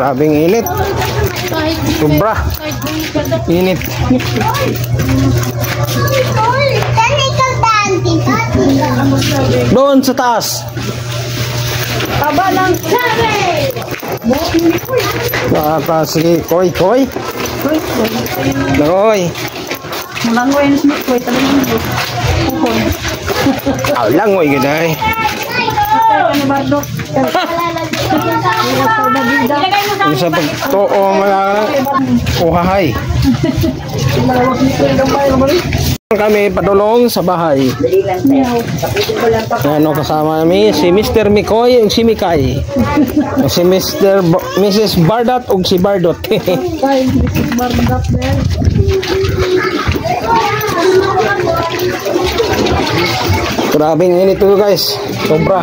Grabing init. Sobra. Init. Doon sa taas. Taba ng sabi. Taas si Koy. Koy. Malangoy na smith. Koy talagang ito. Kukoy. Langoy gano'y. Ano ba ito? Sa pagtoo mga uhahay. Kami padulong sa bahay. Ano kasama namin si Mr. Mikoy ug si Mikay. Si Mrs. Bardat ug si Bardot. Grabing init to guys. Sobra.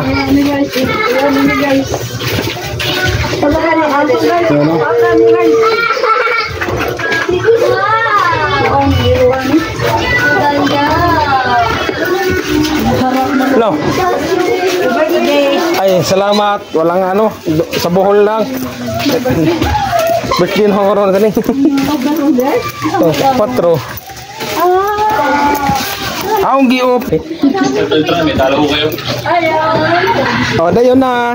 Hello. Ay, salamat. Walang ano, sa Bohol lang. Birthday ng Horon kani. Patro. Aong giop. May talo ko kayo. Oh, dayon na.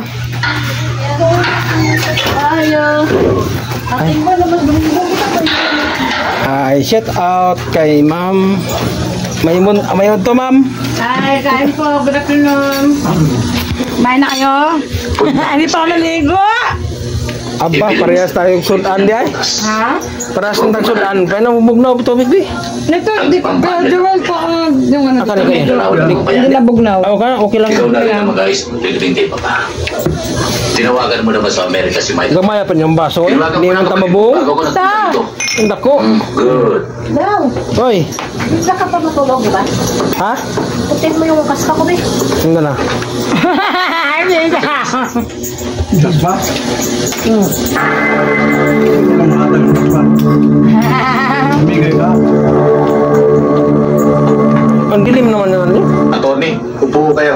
Ay, shout out kay Ma'am Maymun to, Ma'am. Ay, kain po. Good afternoon. Kumain na kayo? Hindi pa ako naligo. Aba, parehas tayong sudan di ay. Ha? Parehas tayong sudan. Paano bugnaw ito, Bibi? Ito, gradual po ako yung ano. Hindi na bugnaw. Okay lang. Ikaw na rin naman guys, hindi pa pa. Tinawagan mo naman sa Amerika si Mike. Gamaya pa niyang baso eh. Hindi naman tamabong. Sa? Ang dako. Good. Daw. Hoy. Bisa ka pa matulog, di ba? Ha? Putin mo yung kasta ko, eh. Hindi na. Hindi ka. Ba? Bigay ka. Ang dilim naman naman eh. Atty, upo kayo.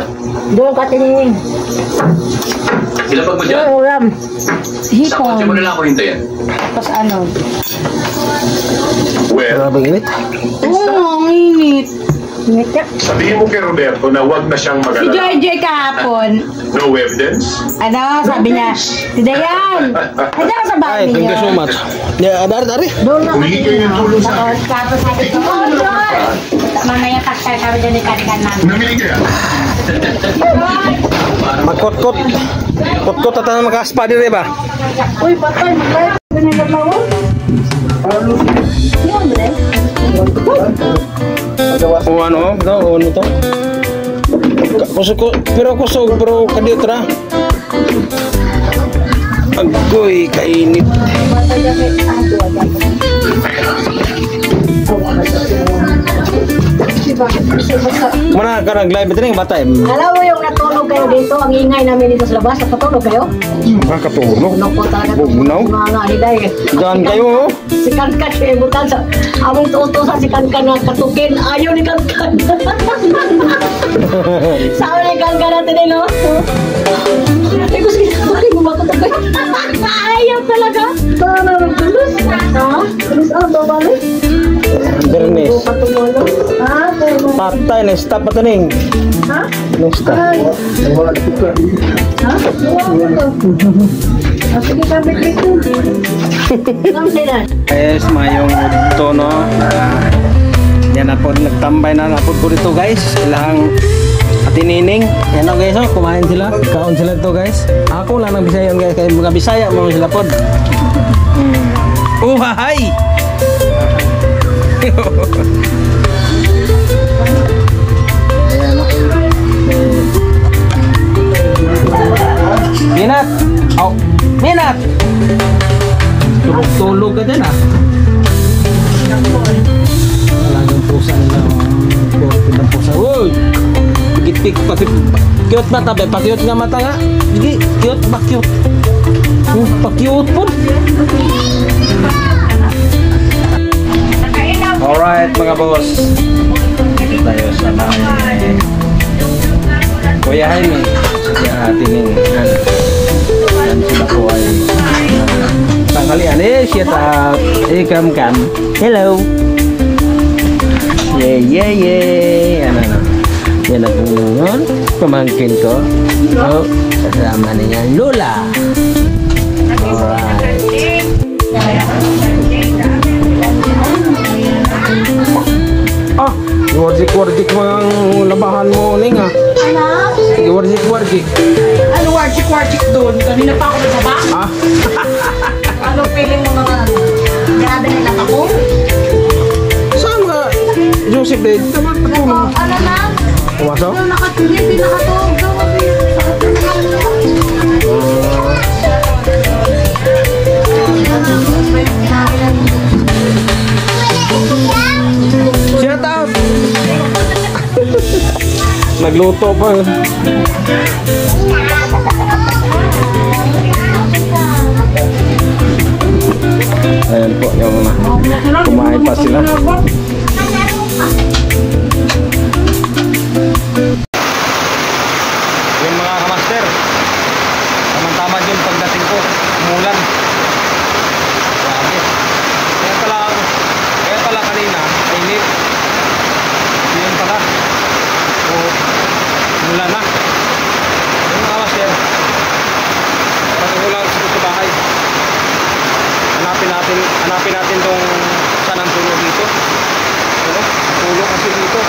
Doon ka tiningin. Ilapag mo dyan. Ulam. Sa kotse mo na lang ako hintayin. Tapos ano? Well, Grabing init. Oo, ang init. Init ka? sabihin mo kay Roberto na huwag na siyang Si mag-alala. JJ kahapon. No evidence. Ano, sabi niya, si Dayan. Ano ka sa Ay, bahay thank you niyo? so much. Yeah, dari. Doon na Humingi kayo ng tulong sa akin. Tapos sabi ko, oh, John! Mamaya taksay kami dyan ikan-ikan namin. Namili kaya? Magkot-kot. Kot-kot at ang makaspa din ba? Uy, patay, magkaya ka na nagmawag. Yun, bre. O ano to? Kusog, pero kadiyot ra. Agoy, kainit. Mana ka nag-live ito ng bata eh? Alam mo yung natulog kayo dito, ang ingay namin dito sa labas, natulog kayo? Makakatulog. Tulog po talaga. Bugnaw? Mga hiday. Diyan kayo oh. Si Kankan, ibutan sa among tuutosan si Kankan na katukin. Ayaw ni Kankan. Sabi ni Kankan natin eh, no? Ay, gusto bakit mo matutagay? Ayaw talaga. Sana nagtulos. Ha? Tulos ang babalik. Bernes. Patumulong. Ha? Patay na stop pa taning. Ha? Stop. Ha? Sige, sabi dito. Ang sila. Guys, mayong tono. Yan na po, nagtambay na po dito guys. Ilang atinining. Yan o guys, kumain sila. Kaon sila to guys. Ako lang ng Bisayan guys. Kaya mga Bisaya, mga sila po. Hi! Ayan o. Minat! Oh, Minat! Tulog-tulog ka din ah. Talagang pusa nila. Pinang pusa. Uy! Pigit-pig. Cute mata be. Pa-cute nga mata nga. Sige, cute. Pa-cute. Pa-cute po. Alright mga boss. Tayo sa bahay. Kuya Jaime. Sa ating yan sila po ay tanghalian. Shut up. Come. Hello. Yay. Ano. Yan ako ngayon. Pamangkin ko. Oh, kasama niya Lola. Alright. Warjik mga labahan mo, Ning, ha? Anak? Sige, warjik. Ano warchik doon? Kanina pa ako nagbaba? Ah? Ano feeling mo mga ano? Grabe na lang ako? Saan nga? Joseph, din. Tama, patulong. Ano na? Pumasok? Ano nakatulog? Hindi nakatulog. Shut up! Nagluto pa. Ayan po, yung kumain pa sila. Yung mga kamaster, tama-tama yung pagdating ko, umulan. Grabe. Kaya pala kanina, init. Yun pala. O, mula na. Yung mga kamaster, patulang sa bahay. Hanapin natin tong saan ang tulog dito. Ano? Tulog kasi dito.